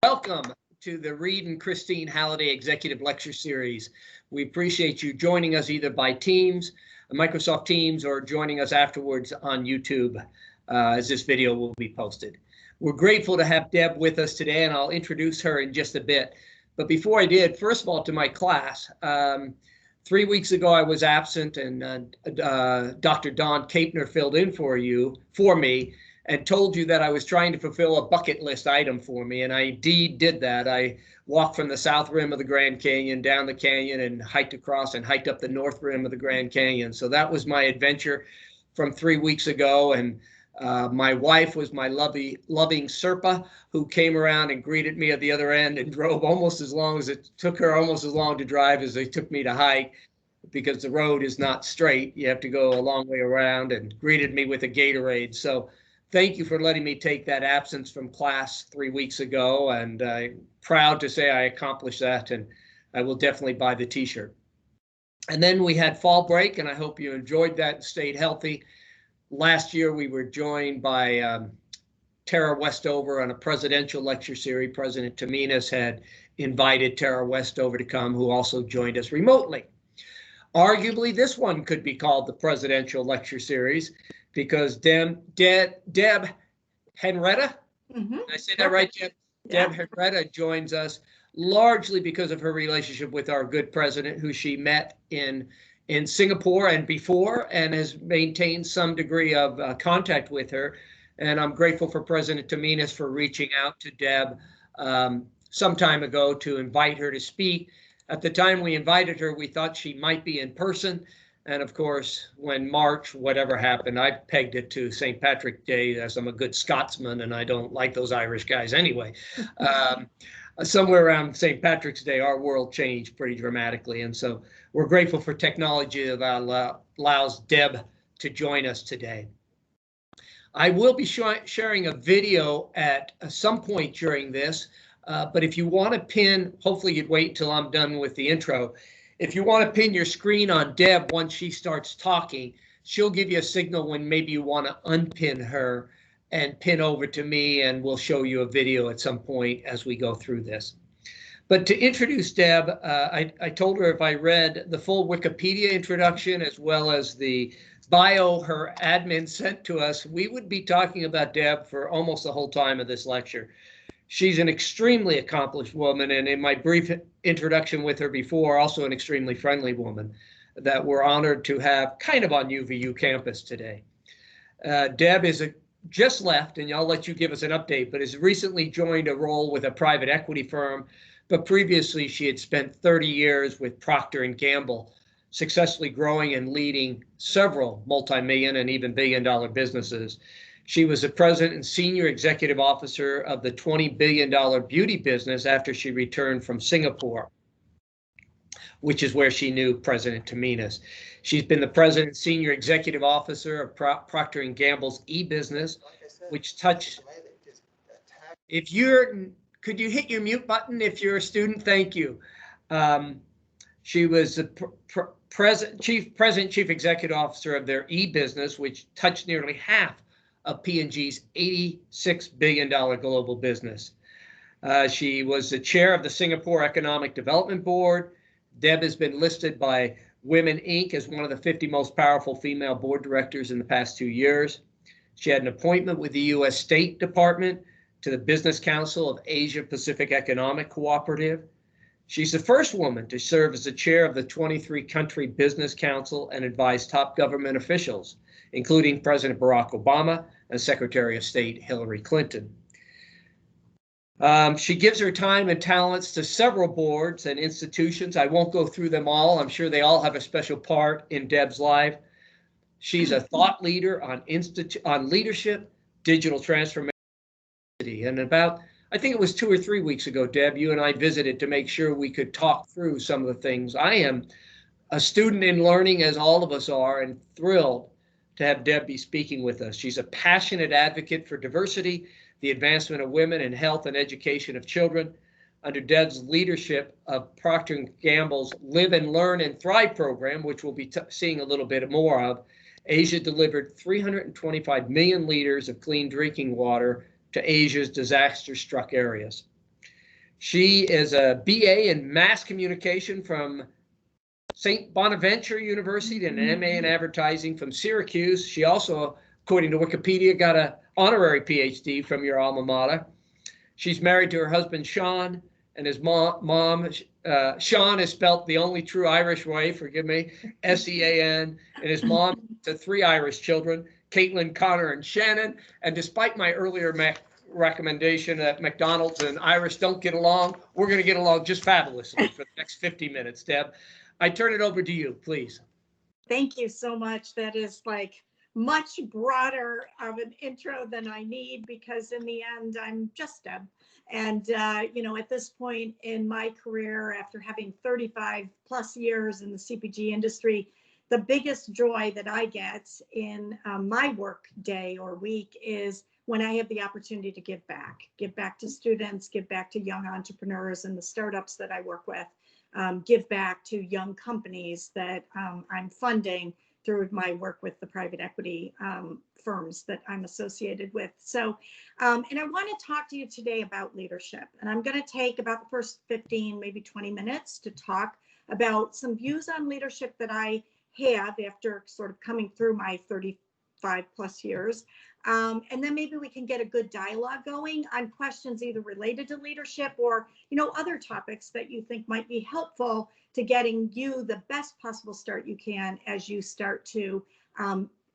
Welcome to the Reed and Christine Halliday Executive Lecture Series. We appreciate you joining us either by Teams, Microsoft Teams, or joining us afterwards on YouTube as this video will be posted. We're grateful to have Deb with us today, and I'll introduce her in just a bit. But before I did, first of all, to my class, 3 weeks ago I was absent, and Dr. Don Capner filled in for me, and told you that I was trying to fulfill a bucket list item for me, and I indeed did that. I walked from the south rim of the Grand Canyon down the canyon and hiked across and hiked up the north rim of the Grand Canyon. So that was my adventure from 3 weeks ago, and my wife was my loving Sherpa, who came around and greeted me at the other end and drove almost as long as it took her almost as long to drive as it took me to hike, because the road is not straight. You have to go a long way around, and greeted me with a Gatorade. So thank you for letting me take that absence from class 3 weeks ago, and I'm proud to say I accomplished that, and I will definitely buy the t-shirt. And then we had fall break, and I hope you enjoyed that and stayed healthy. Last year we were joined by Tara Westover on a presidential lecture series. President Taminas had invited Tara Westover to come, who also joined us remotely. Arguably, this one could be called the presidential lecture series, because Deb Henretta, did I say that right, Deb? Yeah. Deb Henretta joins us largely because of her relationship with our good president, who she met in Singapore and before, and has maintained some degree of contact with her. And I'm grateful for President Taminas for reaching out to Deb some time ago to invite her to speak. At the time we invited her, we thought she might be in person. And of course, when March, whatever happened, I pegged it to St. Patrick's Day, as I'm a good Scotsman and I don't like those Irish guys anyway. Somewhere around St. Patrick's Day, our world changed pretty dramatically. And so we're grateful for technology that allows Deb to join us today. I will be sharing a video at some point during this, but if you want to pin, hopefully you'd wait until I'm done with the intro. If you want to pin your screen on Deb once she starts talking, she'll give you a signal when maybe you want to unpin her and pin over to me, and we'll show you a video at some point as we go through this. But to introduce Deb, I told her if I read the full Wikipedia introduction as well as the bio her admin sent to us, we would be talking about Deb for almost the whole time of this lecture. She's an extremely accomplished woman, and in my brief introduction with her before, also an extremely friendly woman that we're honored to have kind of on UVU campus today. Deb is just left, and I'll let you give us an update, but has recently joined a role with a private equity firm, but previously she had spent 30 years with Procter & Gamble, successfully growing and leading several multi-million and even billion-dollar businesses. She was the president and senior executive officer of the $20 billion beauty business after she returned from Singapore, which is where she knew President Taminas. She's been the president and senior executive officer of Procter & Gamble's e-business, which touched. Could you hit your mute button if you're a student? Thank you. She was the chief executive officer of their e-business, which touched nearly half of P&G's $86 billion global business. She was the chair of the Singapore Economic Development Board. Deb has been listed by Women Inc. as one of the 50 most powerful female board directors in the past 2 years. She had an appointment with the U.S. State Department to the Business Council of Asia Pacific Economic Cooperative. She's the first woman to serve as the chair of the 23-country Business Council and advise top government officials, including President Barack Obama and Secretary of State Hillary Clinton. She gives her time and talents to several boards and institutions. I won't go through them all. I'm sure they all have a special part in Deb's life. She's a thought leader on leadership, digital transformation, and I think it was 2 or 3 weeks ago, Deb, you and I visited to make sure we could talk through some of the things. I am a student in learning, as all of us are, and thrilled to have Deb be speaking with us. She's a passionate advocate for diversity, the advancement of women, and health and education of children. Under Deb's leadership of Procter & Gamble's Live and Learn and Thrive program, which we'll be seeing a little bit more of, Asia delivered 325 million liters of clean drinking water to Asia's disaster-struck areas. She is a BA in mass communication from St. Bonaventure University and an MA in advertising from Syracuse. She also, according to Wikipedia, got an honorary PhD from your alma mater. She's married to her husband, Sean, and his mom. Sean is spelt the only true Irish way, forgive me, Sean, and his mom to 3 Irish children, Caitlin, Connor, and Shannon. And despite my earlier recommendation that McDonald's and Irish don't get along, we're going to get along just fabulously for the next 50 minutes, Deb. I turn it over to you, please. Thank you so much. That is like much broader of an intro than I need, because in the end, I'm just Deb. And, at this point in my career, after having 35 plus years in the CPG industry, the biggest joy that I get in my work day or week is when I have the opportunity to give back to students, give back to young entrepreneurs and the startups that I work with. Give back to young companies that I'm funding through my work with the private equity firms that I'm associated with. So, and I want to talk to you today about leadership. And I'm going to take about the first 15, maybe 20 minutes to talk about some views on leadership that I have after sort of coming through my 35 plus years. And then maybe we can get a good dialogue going on questions either related to leadership or, other topics that you think might be helpful to getting you the best possible start you can as you start to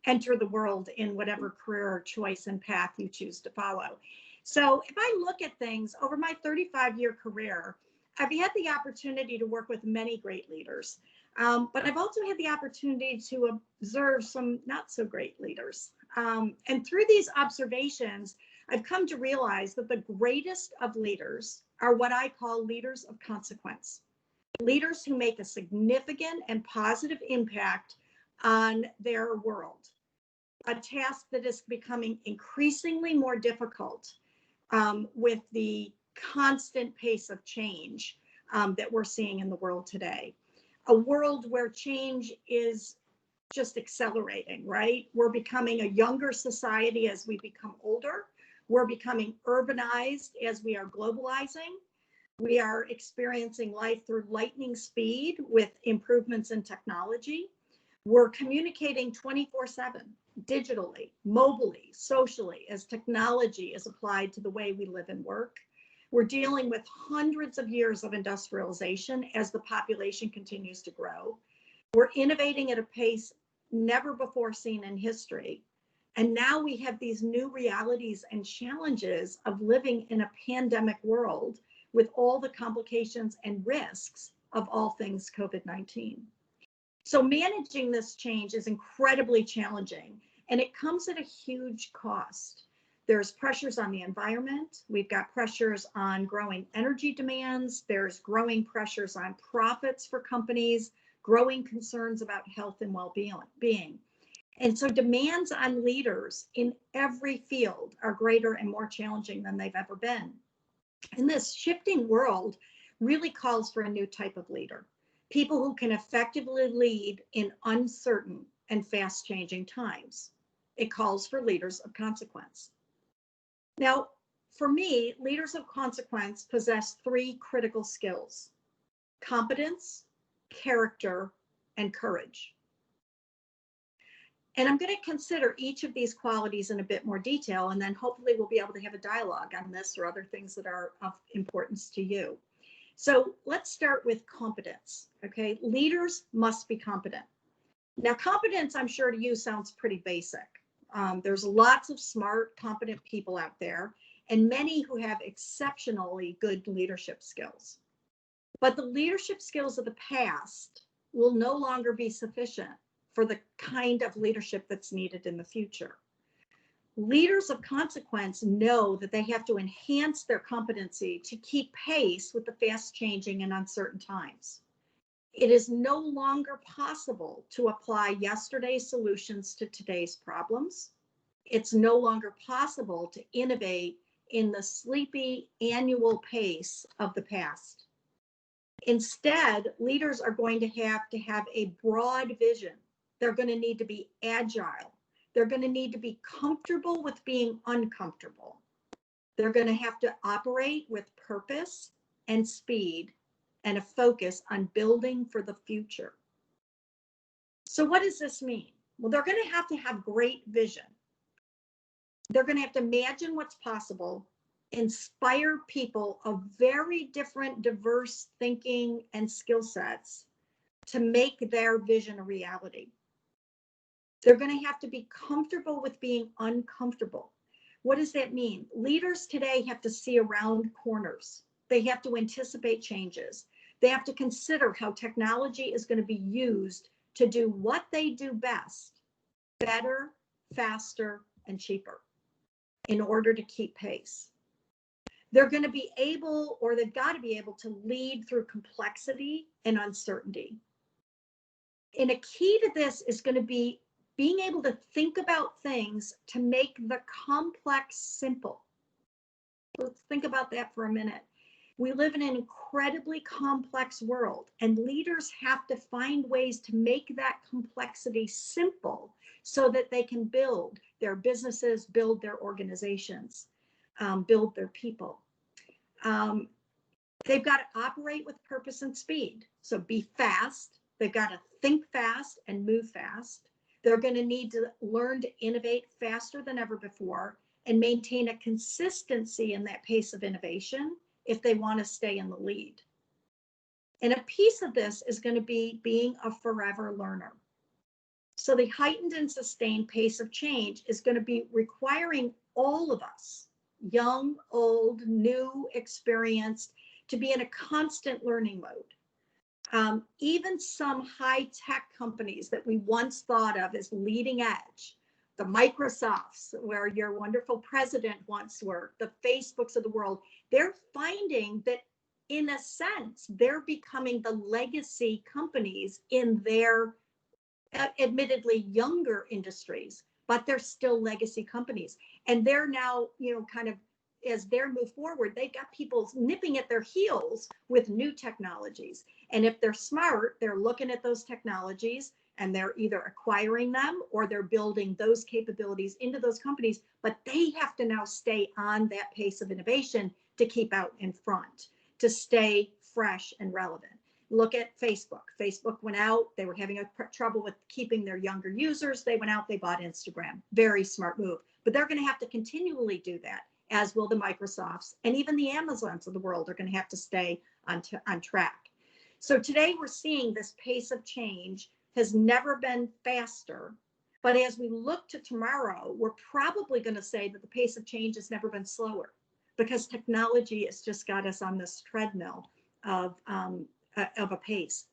enter the world in whatever career or choice and path you choose to follow. So if I look at things over my 35-year career, I've had the opportunity to work with many great leaders, but I've also had the opportunity to observe some not so great leaders. And through these observations, I've come to realize that the greatest of leaders are what I call leaders of consequence. Leaders who make a significant and positive impact on their world, a task that is becoming increasingly more difficult with the constant pace of change that we're seeing in the world today. A world where change is just accelerating, right? We're becoming a younger society as we become older. We're becoming urbanized as we are globalizing. We are experiencing life through lightning speed with improvements in technology. We're communicating 24/7, digitally, mobilely, socially, as technology is applied to the way we live and work. We're dealing with hundreds of years of industrialization as the population continues to grow. We're innovating at a pace never before seen in history. And now we have these new realities and challenges of living in a pandemic world with all the complications and risks of all things COVID-19. So managing this change is incredibly challenging, and it comes at a huge cost. There's pressures on the environment. We've got pressures on growing energy demands. There's growing pressures on profits for companies, growing concerns about health and well-being. And so demands on leaders in every field are greater and more challenging than they've ever been. And this shifting world really calls for a new type of leader, people who can effectively lead in uncertain and fast-changing times. It calls for leaders of consequence. Now, for me, leaders of consequence possess 3 critical skills: competence, character, and courage. And I'm going to consider each of these qualities in a bit more detail, and then hopefully we'll be able to have a dialogue on this or other things that are of importance to you. So let's start with competence, okay? Leaders must be competent. Now, competence, I'm sure to you, sounds pretty basic. There's lots of smart, competent people out there, and many who have exceptionally good leadership skills. But the leadership skills of the past will no longer be sufficient for the kind of leadership that's needed in the future. Leaders of consequence know that they have to enhance their competency to keep pace with the fast-changing and uncertain times. It is no longer possible to apply yesterday's solutions to today's problems. It's no longer possible to innovate in the sleepy annual pace of the past. Instead, leaders are going to have a broad vision. They're going to need to be agile. They're going to need to be comfortable with being uncomfortable. They're going to have to operate with purpose and speed and a focus on building for the future. So what does this mean? Well, they're going to have great vision. They're going to have to imagine what's possible, inspire people of very different, diverse thinking and skill sets to make their vision a reality. They're going to have to be comfortable with being uncomfortable. What does that mean? Leaders today have to see around corners. They have to anticipate changes. They have to consider how technology is going to be used to do what they do best, better, faster, and cheaper in order to keep pace. They're going to be able, or they've got to be able to lead through complexity and uncertainty. And a key to this is going to be being able to think about things to make the complex simple. Let's think about that for a minute. We live in an incredibly complex world, and leaders have to find ways to make that complexity simple so that they can build their businesses, build their organizations, build their people. They've got to operate with purpose and speed. So be fast. They've got to think fast and move fast. They're going to need to learn to innovate faster than ever before and maintain a consistency in that pace of innovation if they want to stay in the lead. And a piece of this is going to be being a forever learner. So the heightened and sustained pace of change is going to be requiring all of us, young, old, new, experienced, to be in a constant learning mode. Even some high-tech companies that we once thought of as leading edge, the Microsofts, where your wonderful president once worked, the Facebooks of the world, they're finding that in a sense, they're becoming the legacy companies in their admittedly younger industries, but they're still legacy companies. And they're now, kind of as they move forward, they've got people nipping at their heels with new technologies. And if they're smart, they're looking at those technologies and they're either acquiring them or they're building those capabilities into those companies, but they have to now stay on that pace of innovation to keep out in front, to stay fresh and relevant. Look at Facebook. Facebook went out, they were having trouble with keeping their younger users. They went out, they bought Instagram. Very smart move. But they're going to have to continually do that, as will the Microsofts, and even the Amazons of the world are going to have to stay on track. So today we're seeing this pace of change has never been faster. But as we look to tomorrow, we're probably going to say that the pace of change has never been slower, because technology has just got us on this treadmill of a pace.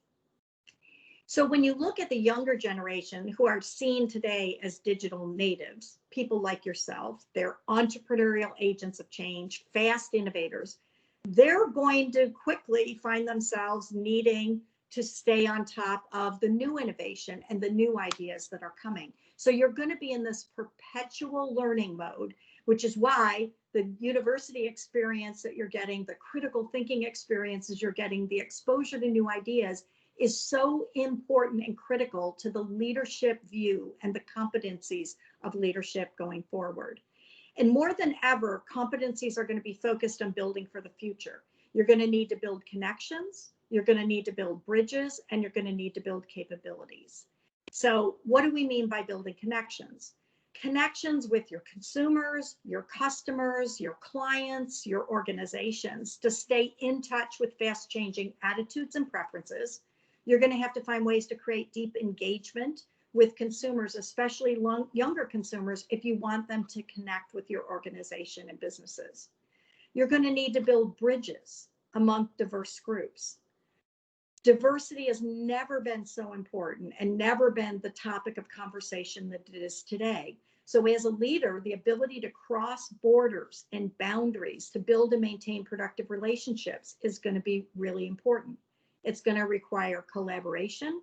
So when you look at the younger generation who are seen today as digital natives, people like yourself, they're entrepreneurial agents of change, fast innovators, they're going to quickly find themselves needing to stay on top of the new innovation and the new ideas that are coming. So you're going to be in this perpetual learning mode, which is why the university experience that you're getting, the critical thinking experiences you're getting, the exposure to new ideas is so important and critical to the leadership view and the competencies of leadership going forward. And more than ever, competencies are going to be focused on building for the future. You're going to need to build connections, you're going to need to build bridges, and you're going to need to build capabilities. So what do we mean by building connections? Connections with your consumers, your customers, your clients, your organizations, to stay in touch with fast changing attitudes and preferences. You're going to have to find ways to create deep engagement with consumers, especially younger consumers, if you want them to connect with your organization and businesses. You're going to need to build bridges among diverse groups. Diversity has never been so important and never been the topic of conversation that it is today. So as a leader, the ability to cross borders and boundaries to build and maintain productive relationships is going to be really important. It's going to require collaboration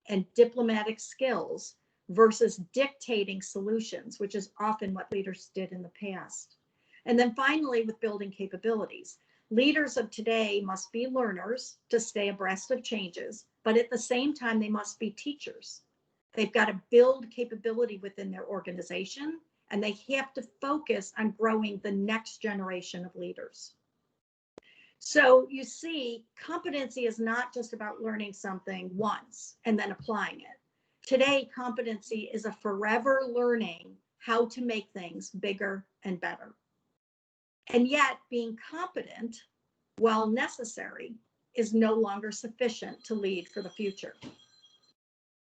and diplomatic skills versus dictating solutions, which is often what leaders did in the past. And then finally, with building capabilities, leaders of today must be learners to stay abreast of changes, but at the same time, they must be teachers. They've got to build capability within their organization, and they have to focus on growing the next generation of leaders. So you see, competency is not just about learning something once and then applying it. Today, competency is a forever learning how to make things bigger and better. And yet being competent, while necessary, is no longer sufficient to lead for the future.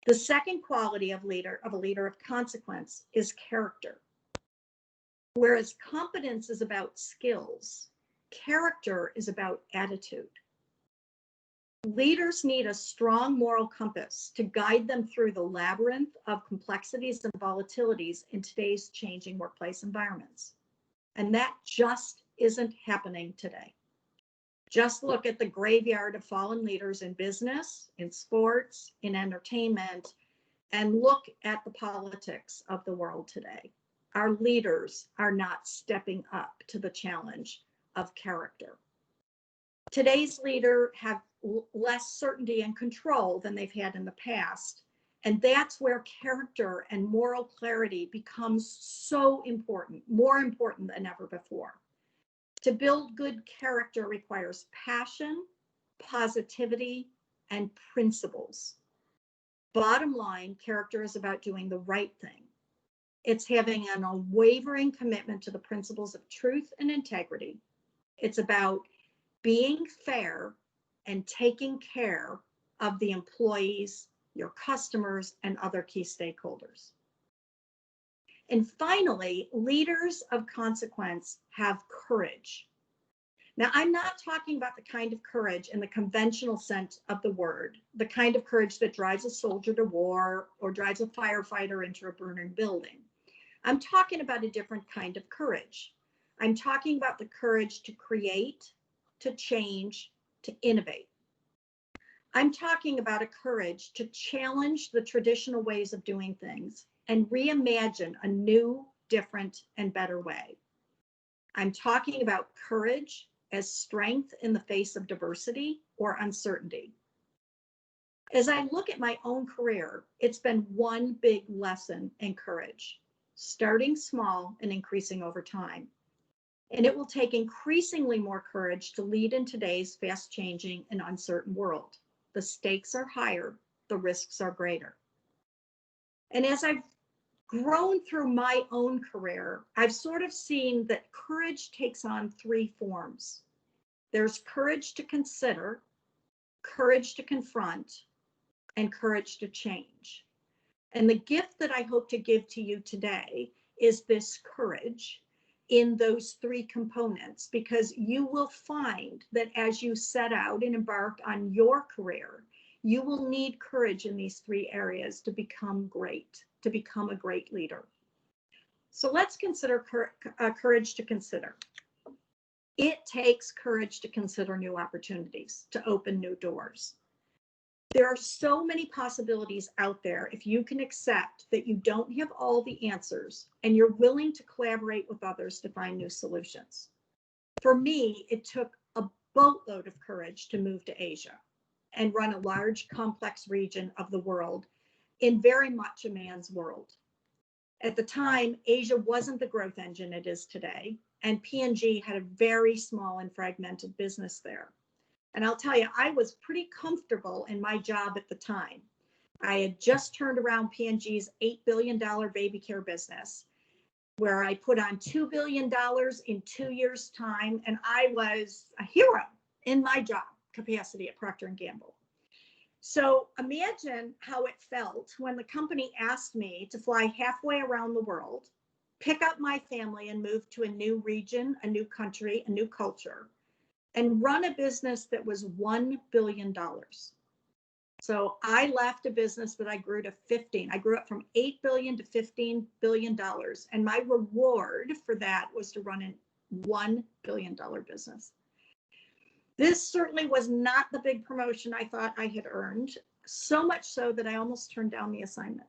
The second quality of a leader of consequence is character. Whereas competence is about skills, character is about attitude. Leaders need a strong moral compass to guide them through the labyrinth of complexities and volatilities in today's changing workplace environments. And that just isn't happening today. Just look at the graveyard of fallen leaders in business, in sports, in entertainment, and look at the politics of the world today. Our leaders are not stepping up to the challenge of character. Today's leaders have less certainty and control than they've had in the past. And that's where character and moral clarity becomes so important, more important than ever before. To build good character requires passion, positivity, and principles. Bottom line, character is about doing the right thing. It's having an unwavering commitment to the principles of truth and integrity. It's about being fair and taking care of the employees, your customers, and other key stakeholders. And finally, leaders of consequence have courage. Now, I'm not talking about the kind of courage in the conventional sense of the word, the kind of courage that drives a soldier to war or drives a firefighter into a burning building. I'm talking about a different kind of courage. I'm talking about the courage to create, to change, to innovate. I'm talking about a courage to challenge the traditional ways of doing things and reimagine a new, different, and better way. I'm talking about courage as strength in the face of diversity or uncertainty. As I look at my own career, it's been one big lesson in courage, starting small and increasing over time. And it will take increasingly more courage to lead in today's fast-changing and uncertain world. The stakes are higher, the risks are greater. And as I've grown through my own career, I've sort of seen that courage takes on three forms. There's courage to consider, courage to confront, and courage to change. And the gift that I hope to give to you today is this courage in those three components, because you will find that as you set out and embark on your career, you will need courage in these three areas to become great, to become a great leader. So let's consider courage to consider. It takes courage to consider new opportunities, to open new doors. There are so many possibilities out there if you can accept that you don't have all the answers and you're willing to collaborate with others to find new solutions. For me, it took a boatload of courage to move to Asia and run a large, complex region of the world in very much a man's world. At the time, Asia wasn't the growth engine it is today, and P&G had a very small and fragmented business there. And I'll tell you, I was pretty comfortable in my job at the time. I had just turned around P&G's $8 billion baby care business, where I put on $2 billion in 2 years' time, and I was a hero in my job capacity at Procter & Gamble. So imagine how it felt when the company asked me to fly halfway around the world, pick up my family and move to a new region, a new country, a new culture, and run a business that was $1 billion. So I left a business that I grew to 15. I grew up from $8 billion to $15 billion. And my reward for that was to run a $1 billion business. This certainly was not the big promotion I thought I had earned, so much so that I almost turned down the assignment.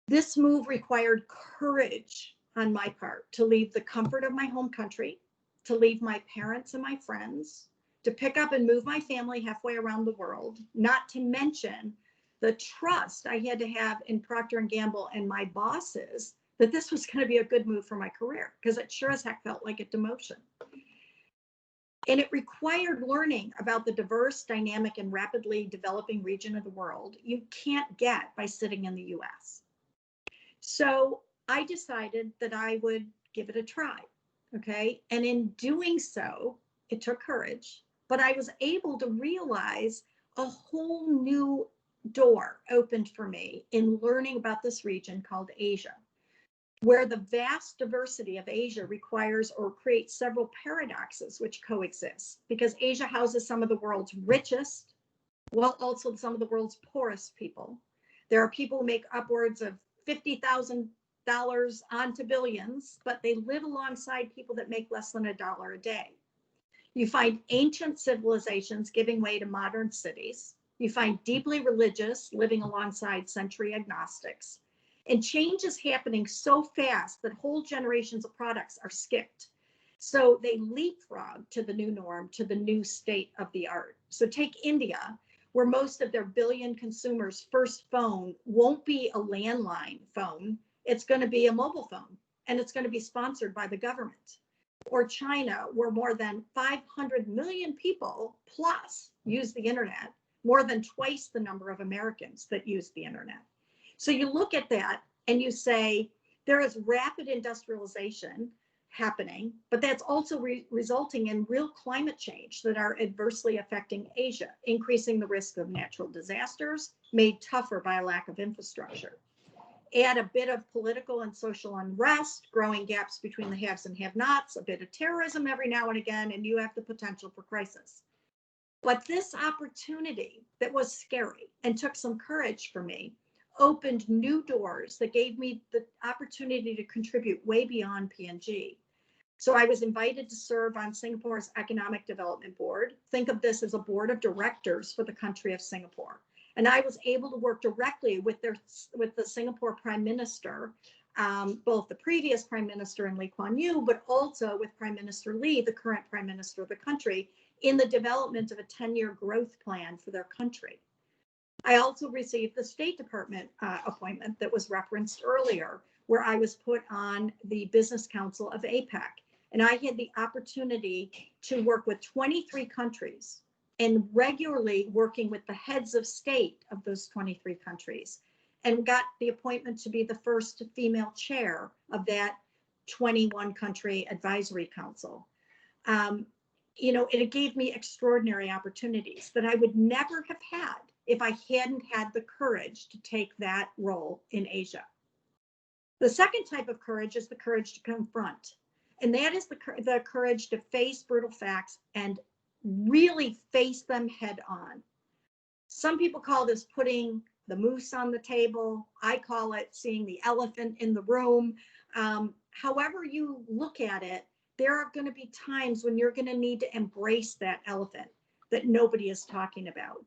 This move required courage on my part to leave the comfort of my home country, to leave my parents and my friends, to pick up and move my family halfway around the world, not to mention the trust I had to have in Procter & Gamble and my bosses that this was going to be a good move for my career, because it sure as heck felt like a demotion. And it required learning about the diverse, dynamic, and rapidly developing region of the world you can't get by sitting in the US. So I decided that I would give it a try. Okay. And in doing so, it took courage, but I was able to realize a whole new door opened for me in learning about this region called Asia, where the vast diversity of Asia requires or creates several paradoxes which coexist, because Asia houses some of the world's richest, while also some of the world's poorest people. There are people who make upwards of $50,000 onto billions, but they live alongside people that make less than $1 a day. You find ancient civilizations giving way to modern cities. You find deeply religious living alongside century agnostics. And change is happening so fast that whole generations of products are skipped. So they leapfrog to the new norm, to the new state of the art. So take India, where most of their billion consumers' first phone won't be a landline phone. It's going to be a mobile phone, and it's going to be sponsored by the government. Or China, where more than 500 million people plus use the internet, more than twice the number of Americans that use the internet. So you look at that and you say, there is rapid industrialization happening, but that's also resulting in real climate change that are adversely affecting Asia, increasing the risk of natural disasters, made tougher by a lack of infrastructure. Add a bit of political and social unrest, growing gaps between the haves and have-nots, a bit of terrorism every now and again, and you have the potential for crisis. But this opportunity that was scary and took some courage for me opened new doors that gave me the opportunity to contribute way beyond P&G. So I was invited to serve on Singapore's Economic Development Board. Think of this as a board of directors for the country of Singapore. And I was able to work directly with the Singapore Prime Minister, both the previous Prime Minister and Lee Kuan Yew, but also with Prime Minister Lee, the current Prime Minister of the country, in the development of a 10-year growth plan for their country. I also received the State Department appointment that was referenced earlier, where I was put on the Business Council of APEC. And I had the opportunity to work with 23 countries and regularly working with the heads of state of those 23 countries, and got the appointment to be the first female chair of that 21 country advisory council. You know, it gave me extraordinary opportunities that I would never have had if I hadn't had the courage to take that role in Asia. The second type of courage is the courage to confront. And that is the courage to face brutal facts and really face them head on. Some people call this putting the moose on the table. I call it seeing the elephant in the room. However you look at it, there are going to be times when you're going to need to embrace that elephant that nobody is talking about.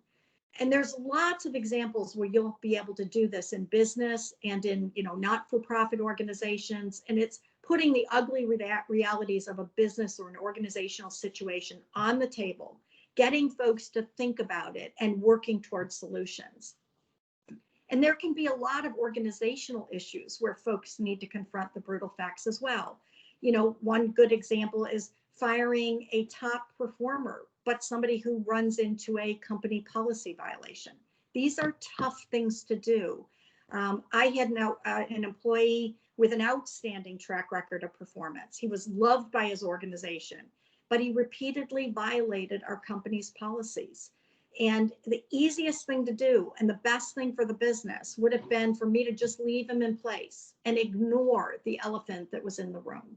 And there's lots of examples where you'll be able to do this in business and in, not-for-profit organizations. And it's putting the ugly realities of a business or an organizational situation on the table, getting folks to think about it and working towards solutions. And there can be a lot of organizational issues where folks need to confront the brutal facts as well. One good example is firing a top performer, but somebody who runs into a company policy violation. These are tough things to do. I had an employee with an outstanding track record of performance. He was loved by his organization, but he repeatedly violated our company's policies. And the easiest thing to do and the best thing for the business would have been for me to just leave him in place and ignore the elephant that was in the room.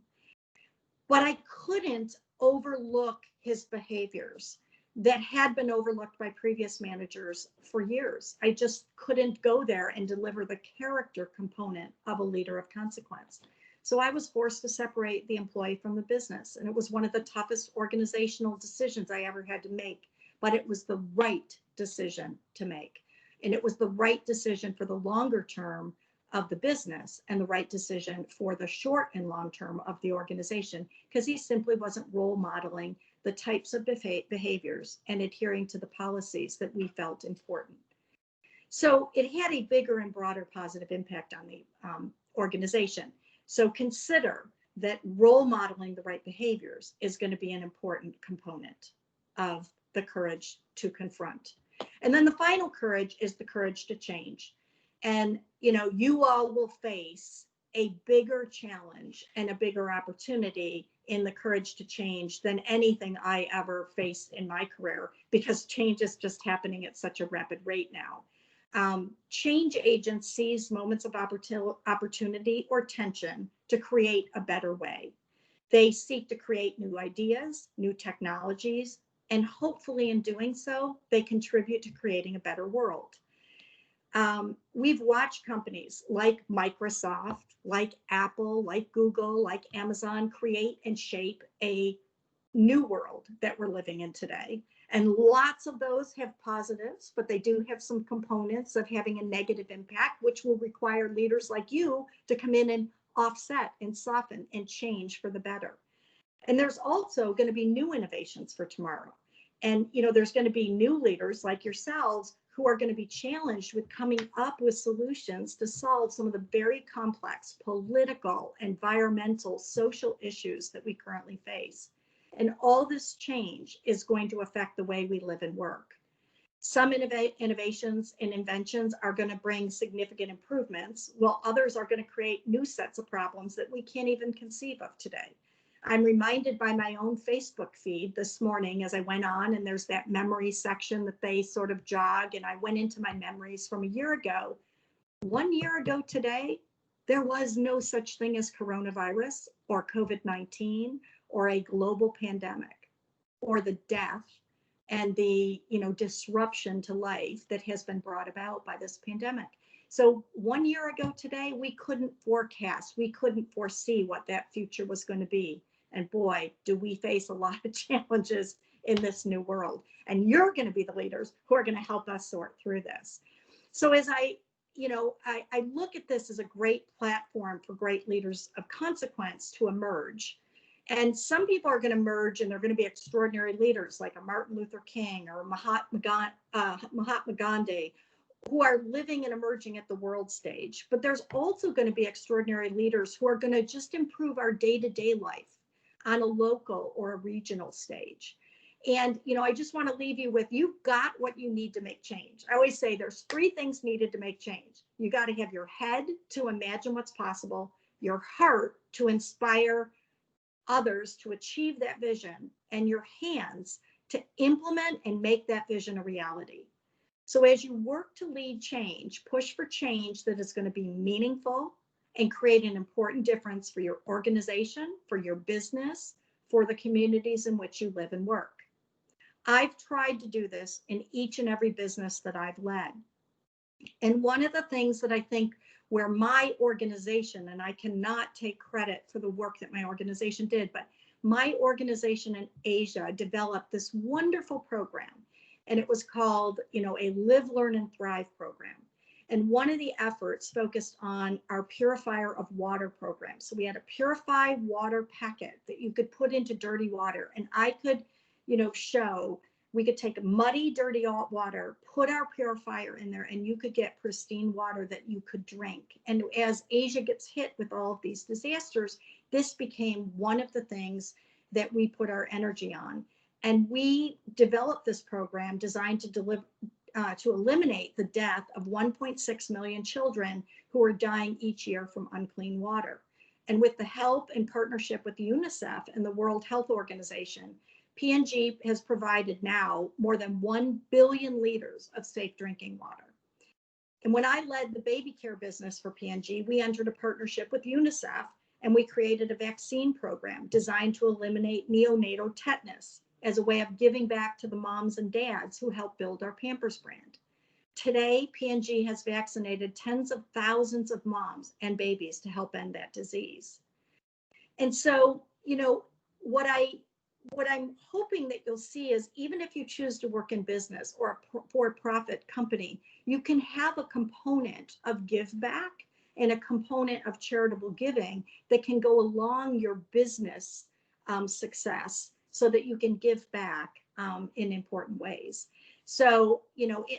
But I couldn't overlook his behaviors that had been overlooked by previous managers for years. I just couldn't go there and deliver the character component of a leader of consequence. So I was forced to separate the employee from the business. And it was one of the toughest organizational decisions I ever had to make, but it was the right decision to make. And it was the right decision for the longer term of the business and the right decision for the short and long term of the organization, because he simply wasn't role modeling the types of behaviors and adhering to the policies that we felt important. So it had a bigger and broader positive impact on the organization. So consider that role modeling the right behaviors is going to be an important component of the courage to confront. And then the final courage is the courage to change. And, you all will face a bigger challenge and a bigger opportunity in the courage to change than anything I ever faced in my career, because change is just happening at such a rapid rate now. Change agents seize moments of opportunity or tension to create a better way. They seek to create new ideas, new technologies, and hopefully in doing so, they contribute to creating a better world. We've watched companies like Microsoft, like Apple, like Google, like Amazon create and shape a new world that we're living in today. And lots of those have positives, but they do have some components of having a negative impact, which will require leaders like you to come in and offset and soften and change for the better. And there's also going to be new innovations for tomorrow. And, there's going to be new leaders like yourselves who are going to be challenged with coming up with solutions to solve some of the very complex political, environmental, social issues that we currently face. And all this change is going to affect the way we live and work. Some innovations and inventions are going to bring significant improvements, while others are going to create new sets of problems that we can't even conceive of today. I'm reminded by my own Facebook feed this morning as I went on, and there's that memory section that they sort of jog, and I went into my memories from a year ago. 1 year ago today, there was no such thing as coronavirus or COVID-19 or a global pandemic or the death and the disruption to life that has been brought about by this pandemic. So 1 year ago today, we couldn't forecast, we couldn't foresee what that future was going to be. And boy, do we face a lot of challenges in this new world. And you're going to be the leaders who are going to help us sort through this. So as I look at this as a great platform for great leaders of consequence to emerge. And some people are going to emerge and they're going to be extraordinary leaders like a Martin Luther King or Mahatma Gandhi, who are living and emerging at the world stage. But there's also going to be extraordinary leaders who are going to just improve our day-to-day life on a local or a regional stage. And, I just want to leave you with, you've got what you need to make change. I always say there's 3 things needed to make change. You got to have your head to imagine what's possible, your heart to inspire others to achieve that vision, and your hands to implement and make that vision a reality. So as you work to lead change, push for change that is going to be meaningful and create an important difference for your organization, for your business, for the communities in which you live and work. I've tried to do this in each and every business that I've led. And one of the things that I think where my organization, and I cannot take credit for the work that my organization did, but my organization in Asia developed this wonderful program. And it was called, a Live, Learn, and Thrive program. And one of the efforts focused on our purifier of water program. So we had a purified water packet that you could put into dirty water. And I could, show we could take muddy, dirty water, put our purifier in there, and you could get pristine water that you could drink. And as Asia gets hit with all of these disasters, this became one of the things that we put our energy on. And we developed this program designed to eliminate the death of 1.6 million children who are dying each year from unclean water. And with the help and partnership with UNICEF and the World Health Organization, P&G has provided now more than 1 billion liters of safe drinking water. And when I led the baby care business for P&G, we entered a partnership with UNICEF, and we created a vaccine program designed to eliminate neonatal tetanus as a way of giving back to the moms and dads who helped build our Pampers brand. Today, P&G has vaccinated tens of thousands of moms and babies to help end that disease. And so, what I'm hoping that you'll see is, even if you choose to work in business or a for-profit company, you can have a component of give back and a component of charitable giving that can go along your business success, so that you can give back in important ways. So,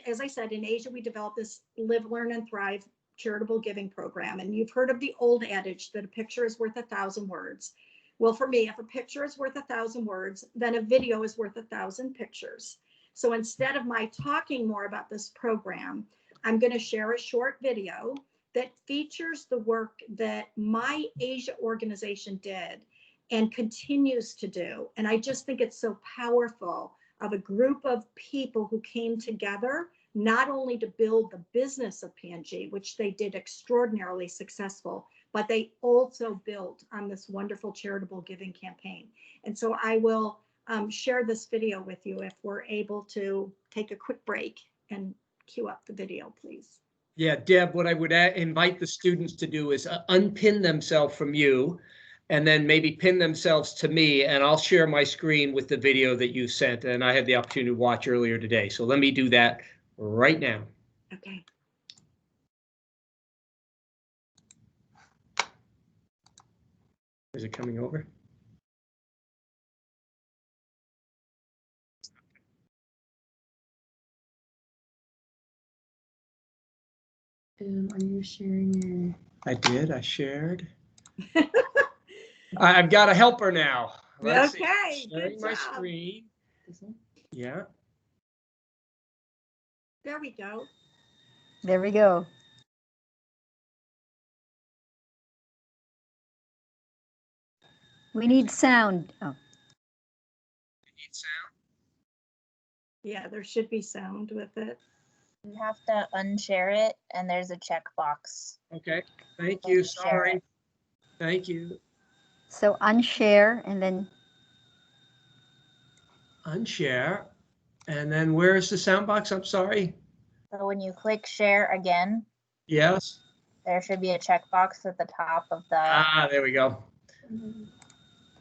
as I said, in Asia, we developed this Live, Learn, and Thrive charitable giving program. And you've heard of the old adage that a picture is worth 1,000 words. Well, for me, if a picture is worth 1,000 words, then a video is worth 1,000 pictures. So instead of my talking more about this program, I'm going to share a short video that features the work that my Asia organization did and continues to do. And I just think it's so powerful of a group of people who came together, not only to build the business of P&G, which they did extraordinarily successful, but they also built on this wonderful charitable giving campaign. And so I will share this video with you if we're able to take a quick break and cue up the video, please. Yeah, Deb, what I would invite the students to do is unpin themselves from you and then maybe pin themselves to me, and I'll share my screen with the video that you sent and I had the opportunity to watch earlier today. So let me do that right now. Okay. Is it coming over? Are you sharing your? I did. I shared. I've got a helper now. Let's Okay. see. Sharing my Good job. screen. This one? Yeah. There we go. There we go. We need sound. Oh, Need sound? Yeah, there should be sound with it. You have to unshare it, and there's a checkbox. Okay. Thank When you. you share Sorry. it. Thank you. so unshare and then Unshare. And then where's the sound box? I'm sorry. So when you click share again, Yes. there should be a checkbox at the top of the. Ah, there we go.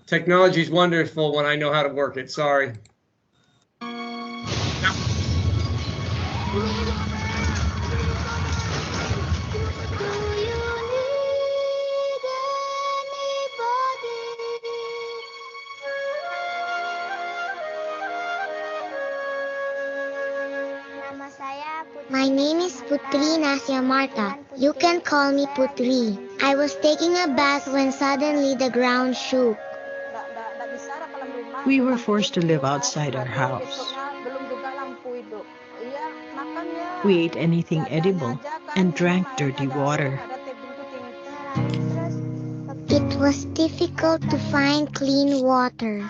Technology is wonderful when I know how to work it. Sorry. My name is Putri Nasya Marta. You can call me Putri. I was taking a bath when suddenly the ground shook. We were forced to live outside our house. We ate anything edible and drank dirty water. It was difficult to find clean water.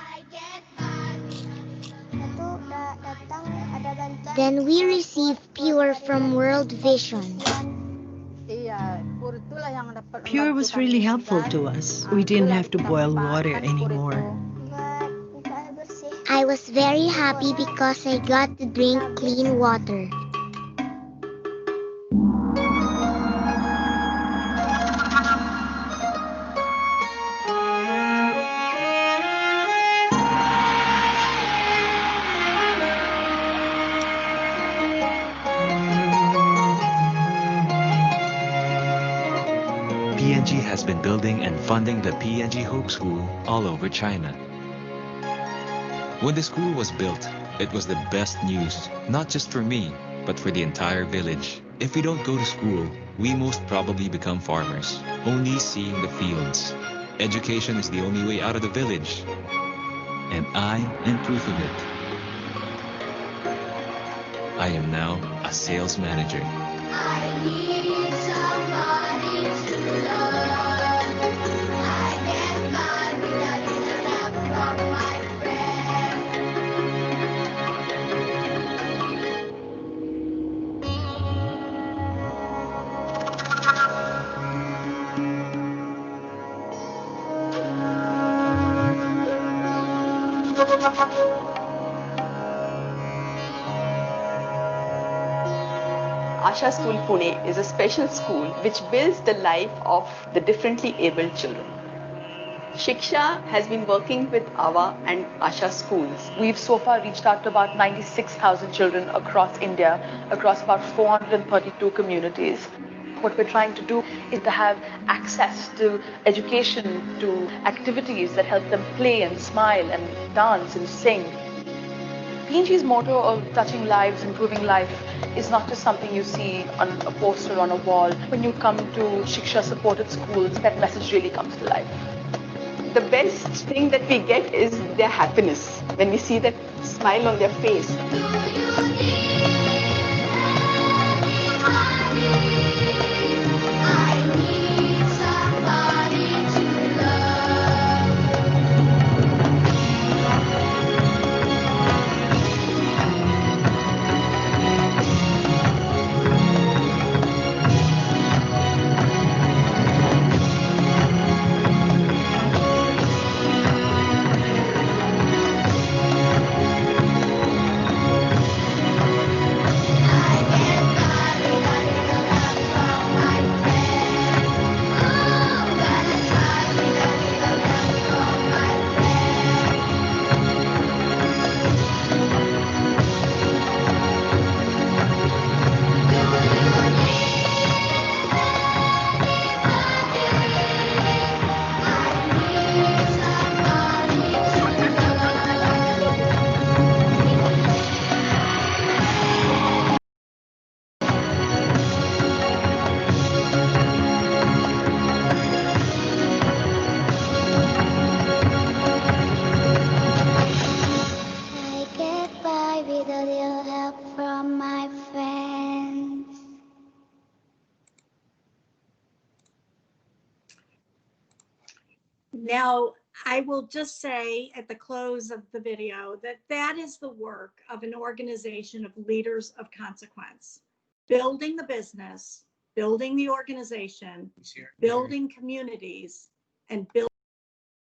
Then we received Pure from World Vision. Pure was really helpful to us. We didn't have to boil water anymore. I was very happy because I got to drink clean water. P&G has been building and funding the P&G Hope School all over China. When the school was built, it was the best news, not just for me, but for the entire village. If we don't go to school, we most probably become farmers, only seeing the fields. Education is the only way out of the village, and I am proof of it. I am now a sales manager. I need somebody to love. I get mad when I get a love from my friend. Asha School Pune is a special school which builds the life of the differently abled children. Shiksha has been working with AVA and Asha schools. We've so far reached out to about 96,000 children across India, across about 432 communities. What we're trying to do is to have access to education, to activities that help them play and smile and dance and sing. P&G's motto of touching lives, improving life is not just something you see on a poster on a wall. When you come to Shiksha supported schools, that message really comes to life. The best thing that we get is their happiness. When we see that smile on their face. Do you need anybody? I need somebody to love. I get by with a little help from my friends. Ooh, gotta try with a little help from my friends. Do you need anybody? I need somebody to love. I get by with a little help from my friends. Now, I will just say at the close of the video that that is the work of an organization of leaders of consequence. Building the business, building the organization, building communities, and building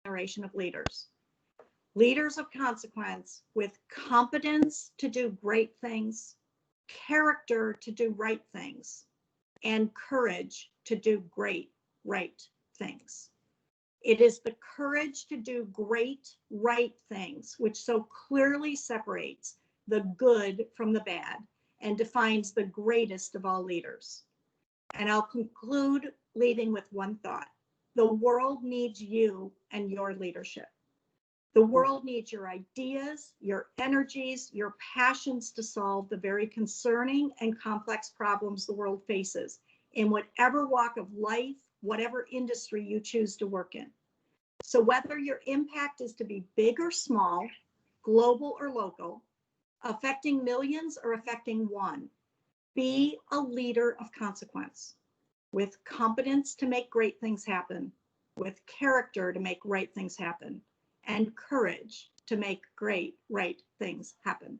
a generation of leaders. Leaders of consequence with competence to do great things, character to do right things, and courage to do great, right things. It is the courage to do great, right things, which so clearly separates the good from the bad and defines the greatest of all leaders. And I'll conclude leaving with one thought. The world needs you and your leadership. The world needs your ideas, your energies, your passions to solve the very concerning and complex problems the world faces in whatever walk of life, whatever industry you choose to work in. So whether your impact is to be big or small, global or local, affecting millions or affecting one, be a leader of consequence with competence to make great things happen, with character to make right things happen, and courage to make great, right things happen.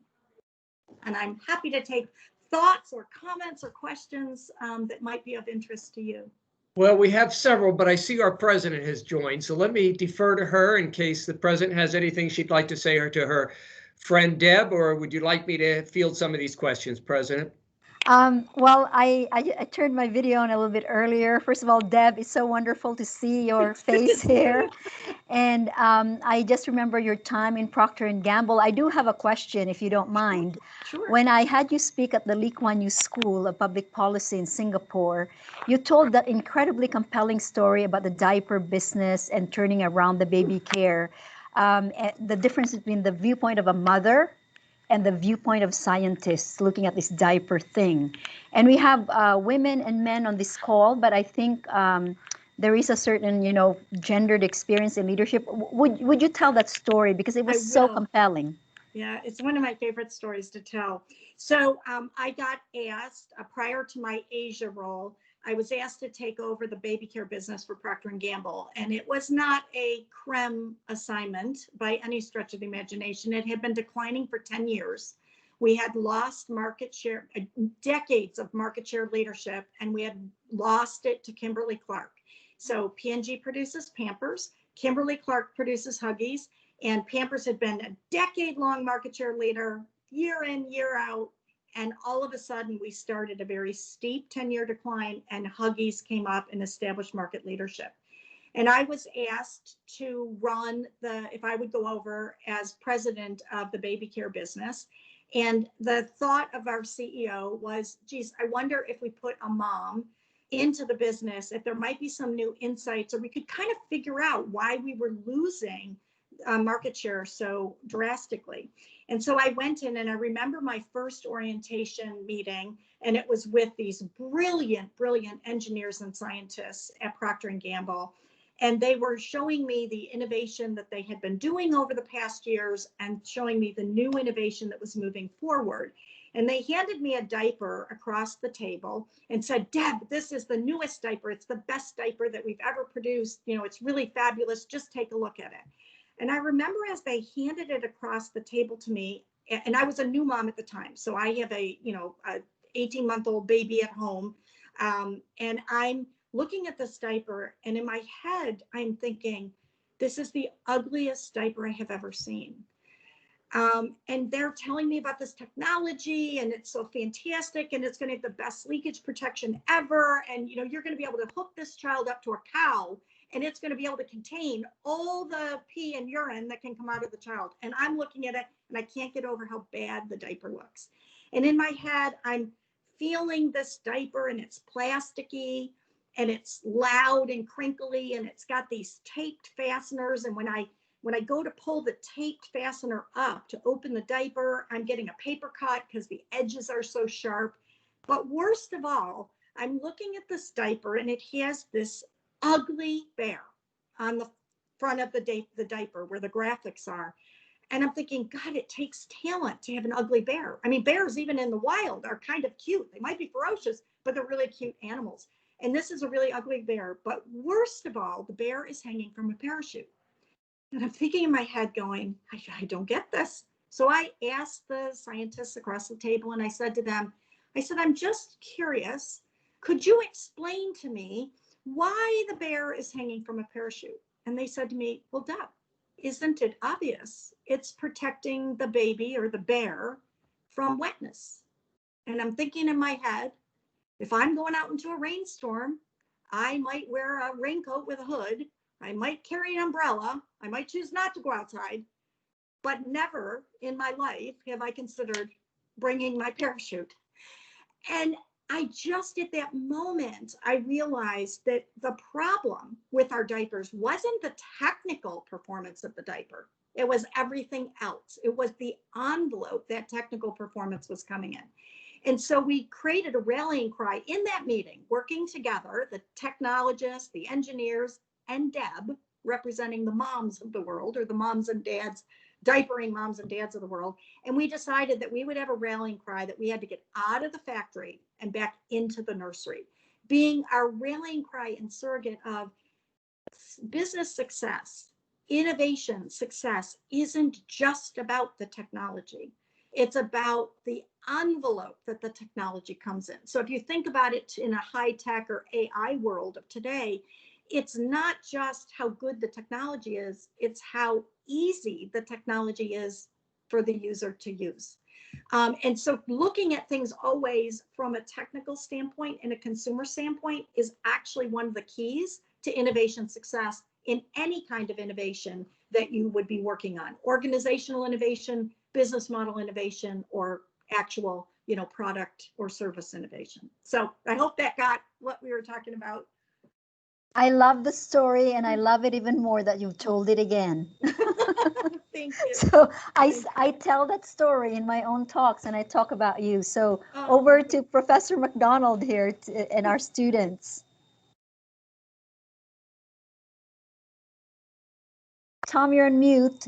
And I'm happy to take thoughts or comments or questions that might be of interest to you. Well, we have several, but I see our president has joined. So let me defer to her in case the president has anything she'd like to say to her friend Deb, or would you like me to field some of these questions, President? Well, I turned my video on a little bit earlier. First of all, Deb, it's so wonderful to see your face here. And I just remember your time in Procter & Gamble. I do have a question, if you don't mind. Sure. When I had you speak at the Lee Kuan Yew School of Public Policy in Singapore, you told that incredibly compelling story about the diaper business and turning around the baby care. The difference between the viewpoint of a mother and the viewpoint of scientists looking at this diaper thing. And we have women and men on this call, but I think there is a certain, gendered experience in leadership. Would you tell that story? Because it was so compelling. Yeah, it's one of my favorite stories to tell. So I got asked, prior to my Asia role, I was asked to take over the baby care business for Procter & Gamble. And it was not a creme assignment by any stretch of the imagination. It had been declining for 10 years. We had lost market share, decades of market share leadership, and we had lost it to Kimberly-Clark. So P&G produces Pampers, Kimberly-Clark produces Huggies, and Pampers had been a decade-long market share leader, year in, year out. And all of a sudden, we started a very steep 10-year decline, and Huggies came up and established market leadership. And I was asked to run if I would go over as president of the baby care business. And the thought of our CEO was, geez, I wonder if we put a mom into the business, if there might be some new insights, or we could kind of figure out why we were losing market share so drastically. And so I went in, and I remember my first orientation meeting, and it was with these brilliant, brilliant engineers and scientists at Procter & Gamble. And they were showing me the innovation that they had been doing over the past years and showing me the new innovation that was moving forward. And they handed me a diaper across the table and said, Deb, this is the newest diaper. It's the best diaper that we've ever produced. You know, it's really fabulous. Just take a look at it. And I remember as they handed it across the table to me, and I was a new mom at the time. So I have a 18-month-old baby at home. And I'm looking at this diaper, and in my head, I'm thinking, this is the ugliest diaper I have ever seen. And they're telling me about this technology, and it's so fantastic, and it's going to have the best leakage protection ever. And, you're going to be able to hook this child up to a cow, and it's going to be able to contain all the pee and urine that can come out of the child. And I'm looking at it, and I can't get over how bad the diaper looks. And in my head, I'm feeling this diaper, and it's plasticky, and it's loud and crinkly, and it's got these taped fasteners. And when I go to pull the taped fastener up to open the diaper, I'm getting a paper cut because the edges are so sharp. But worst of all, I'm looking at this diaper, and it has this ugly bear on the front of the diaper where the graphics are. And I'm thinking, God, it takes talent to have an ugly bear. I mean, bears, even in the wild, are kind of cute. They might be ferocious, but they're really cute animals. And this is a really ugly bear. But worst of all, the bear is hanging from a parachute. And I'm thinking in my head going, I don't get this. So I asked the scientists across the table, and I said to them, I'm just curious, could you explain to me why the bear is hanging from a parachute? And they said to me, well, Deb, isn't it obvious? It's protecting the baby or the bear from wetness. And I'm thinking in my head, if I'm going out into a rainstorm, I might wear a raincoat with a hood. I might carry an umbrella. I might choose not to go outside, but never in my life have I considered bringing my parachute. And I just, at that moment, I realized that the problem with our diapers wasn't the technical performance of the diaper. It was everything else. It was the envelope that technical performance was coming in. And so we created a rallying cry in that meeting, working together, the technologists, the engineers, and Deb, representing the moms of the world, or the moms and dads, diapering moms and dads of the world. And we decided that we would have a rallying cry that we had to get out of the factory and back into the nursery, being our rallying cry and surrogate of business success. Innovation success isn't just about the technology. It's about the envelope that the technology comes in. So if you think about it in a high tech or AI world of today, it's not just how good the technology is, it's how easy the technology is for the user to use. And so looking at things always from a technical standpoint and a consumer standpoint is actually one of the keys to innovation success in any kind of innovation that you would be working on. Organizational innovation, business model innovation, or actual, product or service innovation. So I hope that got what we were talking about. I love the story, and I love it even more that you've told it again. Thank you. So I tell that story in my own talks, and I talk about you. So Oh. over to Professor McDonald here and our students. Tom, you're on mute.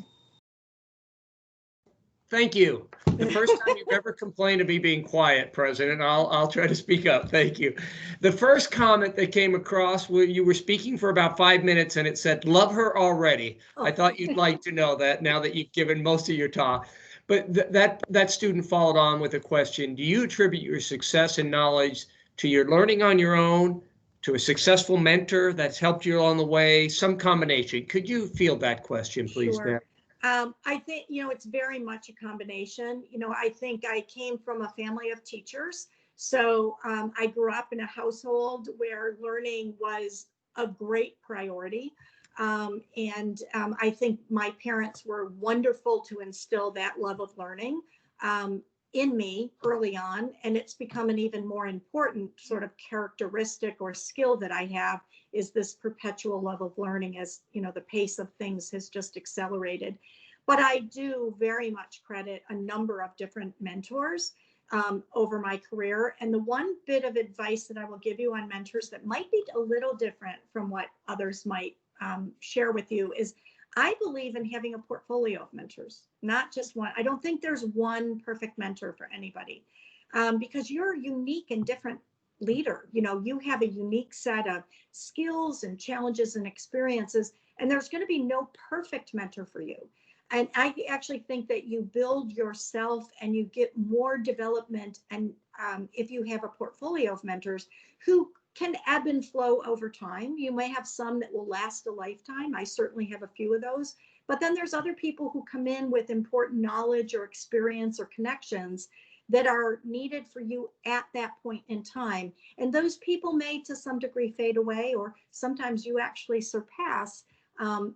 Thank you. The first time you've ever complained of me being quiet, President, I'll try to speak up. Thank you. The first comment that came across, you were speaking for about 5 minutes, and it said, love her already. Oh. I thought you'd like to know that now that you've given most of your talk. But that student followed on with a question. Do you attribute your success and knowledge to your learning on your own, to a successful mentor that's helped you along the way, some combination? Could you field that question, please, Sure. Deb? I think, it's very much a combination. I think I came from a family of teachers. So I grew up in a household where learning was a great priority. And I think my parents were wonderful to instill that love of learning. in me early on, and it's become an even more important sort of characteristic or skill that I have, is this perpetual love of learning, as you know, the pace of things has just accelerated. But I do very much credit a number of different mentors over my career. And the one bit of advice that I will give you on mentors that might be a little different from what others might share with you is, I believe in having a portfolio of mentors, not just one. I don't think there's one perfect mentor for anybody, because you're a unique and different leader. You know, you have a unique set of skills and challenges and experiences, and there's going to be no perfect mentor for you. And I actually think that you build yourself and you get more development. And if you have a portfolio of mentors who can ebb and flow over time, you may have some that will last a lifetime. I certainly have a few of those. But then there's other people who come in with important knowledge or experience or connections that are needed for you at that point in time. And those people may to some degree fade away, or sometimes you actually surpass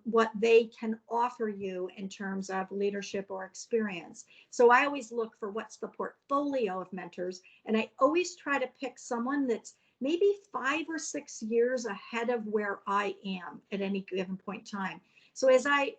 what they can offer you in terms of leadership or experience. So I always look for what's the portfolio of mentors, and I always try to pick someone that's maybe 5 or 6 years ahead of where I am at any given point in time. So as a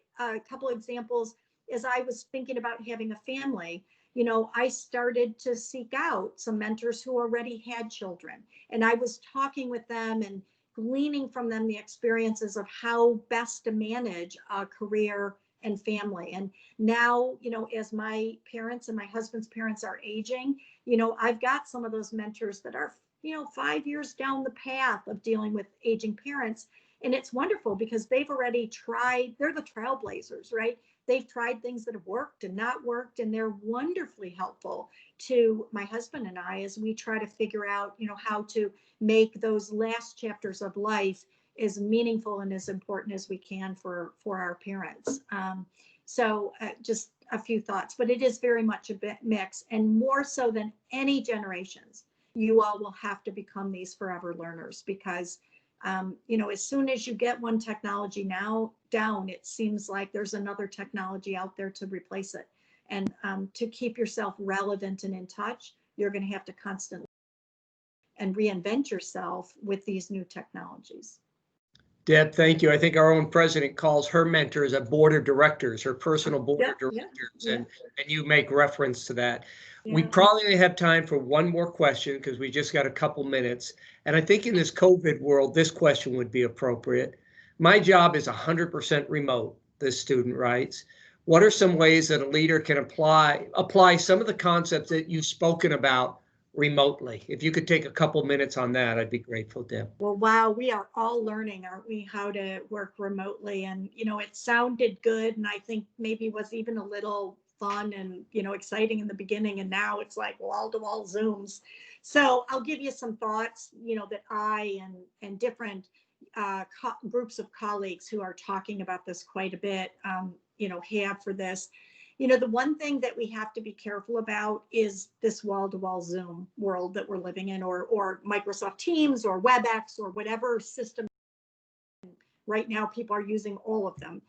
couple examples, as I was thinking about having a family, you know, I started to seek out some mentors who already had children, and I was talking with them and gleaning from them the experiences of how best to manage a career and family. And now, you know, as my parents and my husband's parents are aging, you know, I've got some of those mentors that are, you know, 5 years down the path of dealing with aging parents. And it's wonderful because they've already tried, they're the trailblazers, right? They've tried things that have worked and not worked, and they're wonderfully helpful to my husband and I as we try to figure out, you know, how to make those last chapters of life as meaningful and as important as we can for our parents. Just a few thoughts, but it is very much a bit mix, and more so than any generations, you all will have to become these forever learners, because you know, as soon as you get one technology now down, it seems like there's another technology out there to replace it. And to keep yourself relevant and in touch, you're going to have to constantly and reinvent yourself with these new technologies. Deb, thank you. I think our own president calls her mentors a board of directors, her personal board of directors, and you make reference to that. We probably only have time for one more question because we just got a couple minutes. And I think in this COVID world, this question would be appropriate. My job is 100% remote, this student writes. What are some ways that a leader can apply some of the concepts that you've spoken about remotely? If you could take a couple minutes on that, I'd be grateful, Deb. Well, wow, we are all learning, aren't we, how to work remotely. And, you know, it sounded good, and I think maybe was even a little fun and, you know, exciting in the beginning. And now it's like wall-to-wall Zooms. So I'll give you some thoughts, you know, that I and different groups of colleagues who are talking about this quite a bit, you know, have for this. You know, the one thing that we have to be careful about is this wall-to-wall Zoom world that we're living in, or Microsoft Teams or WebEx or whatever system. Right now, people are using all of them.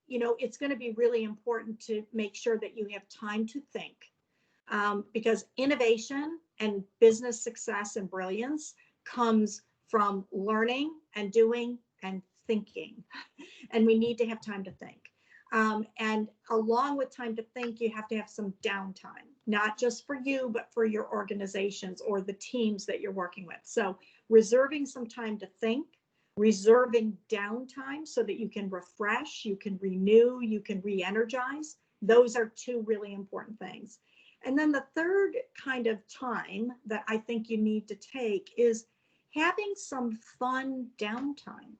You know, it's going to be really important to make sure that you have time to think, because innovation and business success and brilliance comes from learning and doing and thinking. And we need to have time to think. And along with time to think, you have to have some downtime, not just for you, but for your organizations or the teams that you're working with. So reserving some time to think, reserving downtime so that you can refresh, you can renew, you can re-energize. Those are two really important things. And then the third kind of time that I think you need to take is having some fun downtime.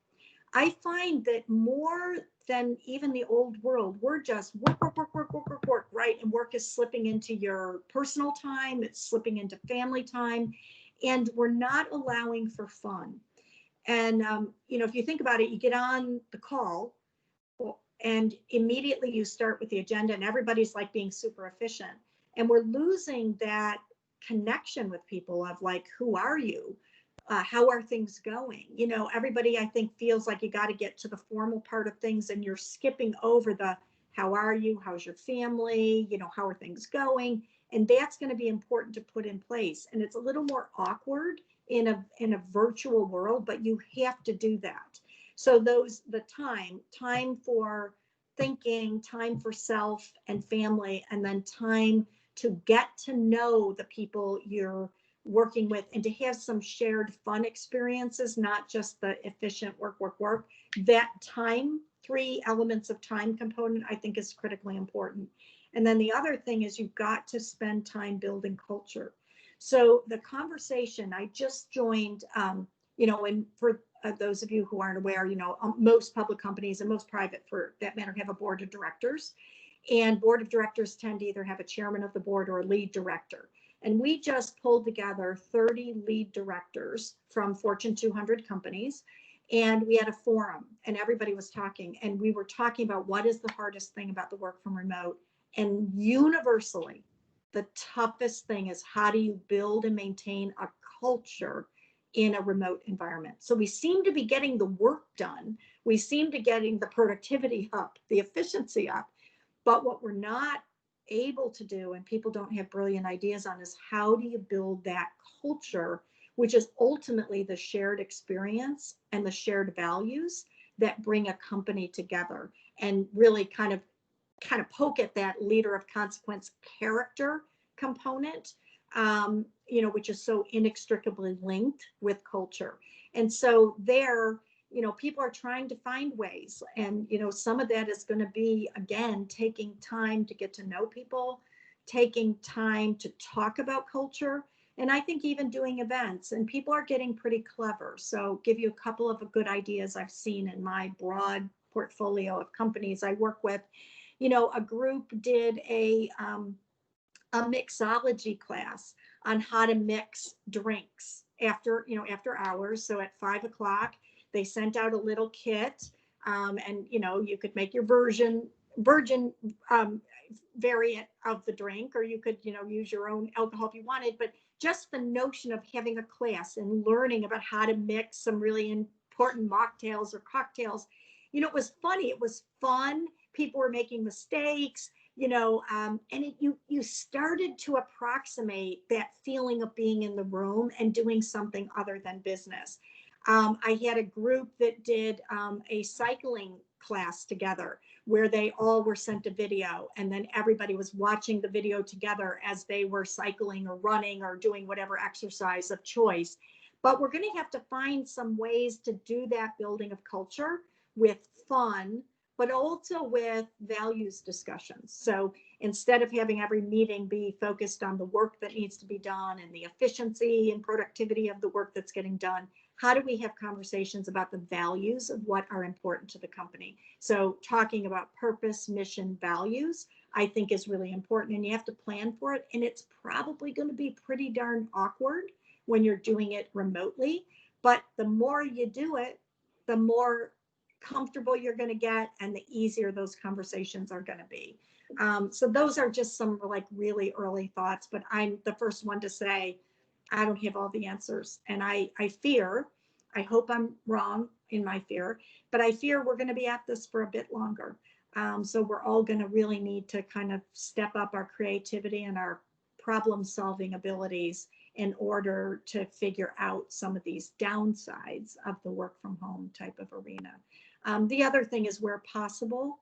I find that more than even the old world, we're just work, right? And work is slipping into your personal time, it's slipping into family time, and we're not allowing for fun. And, you know, if you think about it, you get on the call and immediately you start with the agenda, and everybody's like being super efficient. And we're losing that connection with people of like, who are you? How are things going? You know, everybody, I think, feels like you got to get to the formal part of things, and you're skipping over the how are you? How's your family? How are things going? And that's going to be important to put in place. And it's a little more awkward in a virtual world, but you have to do that. So the time for thinking, time for self and family, and then time to get to know the people you're working with and to have some shared fun experiences, not just the efficient work. That time, 3 elements of time component, I think is critically important. And then the other thing is you've got to spend time building culture. So the conversation, I just joined, and for those of you who aren't aware, most public companies and most private for that matter have a board of directors. And board of directors tend to either have a chairman of the board or a lead director. And we just pulled together 30 lead directors from Fortune 200 companies. And we had a forum and everybody was talking. And we were talking about what is the hardest thing about the work from remote. And universally, the toughest thing is how do you build and maintain a culture in a remote environment? So we seem to be getting the work done. We seem to getting the productivity up, the efficiency up. But what we're not able to do, and people don't have brilliant ideas on, is how do you build that culture, which is ultimately the shared experience and the shared values that bring a company together, and really kind of poke at that leader of consequence character component, which is so inextricably linked with culture. And so there, people are trying to find ways. And, some of that is going to be, again, taking time to get to know people, taking time to talk about culture. And I think even doing events, and people are getting pretty clever. So give you a couple of good ideas I've seen in my broad portfolio of companies I work with. A group did a mixology class on how to mix drinks after hours. So at 5 o'clock, they sent out a little kit, and you could make your virgin variant of the drink, or you could use your own alcohol if you wanted. But just the notion of having a class and learning about how to mix some really important mocktails or cocktails, it was funny. It was fun. People were making mistakes, and you started to approximate that feeling of being in the room and doing something other than business. I had a group that did a cycling class together where they all were sent a video, and then everybody was watching the video together as they were cycling or running or doing whatever exercise of choice. But we're going to have to find some ways to do that building of culture with fun, but also with values discussions. So instead of having every meeting be focused on the work that needs to be done and the efficiency and productivity of the work that's getting done, how do we have conversations about the values of what are important to the company? So talking about purpose, mission, values, I think is really important, and you have to plan for it. And it's probably going to be pretty darn awkward when you're doing it remotely, but the more you do it, the more comfortable you're going to get and the easier those conversations are going to be. So those are just some really early thoughts, but I'm the first one to say I don't have all the answers. And I hope I'm wrong in my fear, but I fear we're going to be at this for a bit longer. So we're all going to really need to kind of step up our creativity and our problem solving abilities in order to figure out some of these downsides of the work from home type of arena. The other thing is, where possible,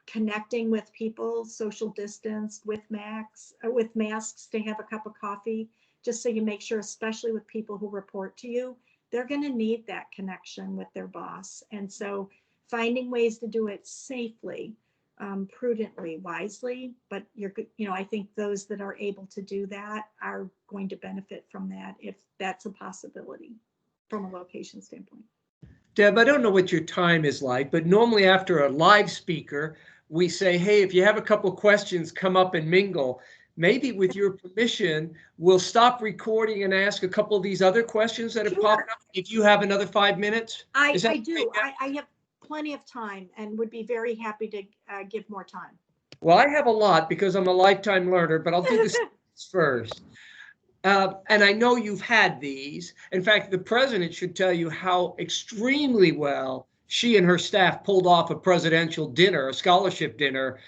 connecting with people, social distance with masks to have a cup of coffee, just so you make sure, especially with people who report to you, they're going to need that connection with their boss. And so finding ways to do it safely, prudently, wisely, but I think those that are able to do that are going to benefit from that, if that's a possibility from a location standpoint. Deb, I don't know what your time is like, but normally after a live speaker, we say, hey, if you have a couple questions, come up and mingle. Maybe with your permission, we'll stop recording and ask a couple of these other questions that have popped up. If you have another 5 minutes. I do. I have plenty of time and would be very happy to give more time. Well, I have a lot because I'm a lifetime learner, but I'll do this first. And I know you've had these. In fact, the president should tell you how extremely well she and her staff pulled off a presidential dinner, a scholarship dinner,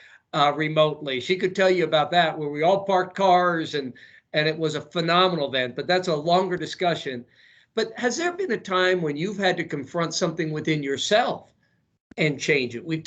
remotely. She could tell you about that, where we all parked cars and it was a phenomenal event, but that's a longer discussion. But has there been a time when you've had to confront something within yourself and change it? We've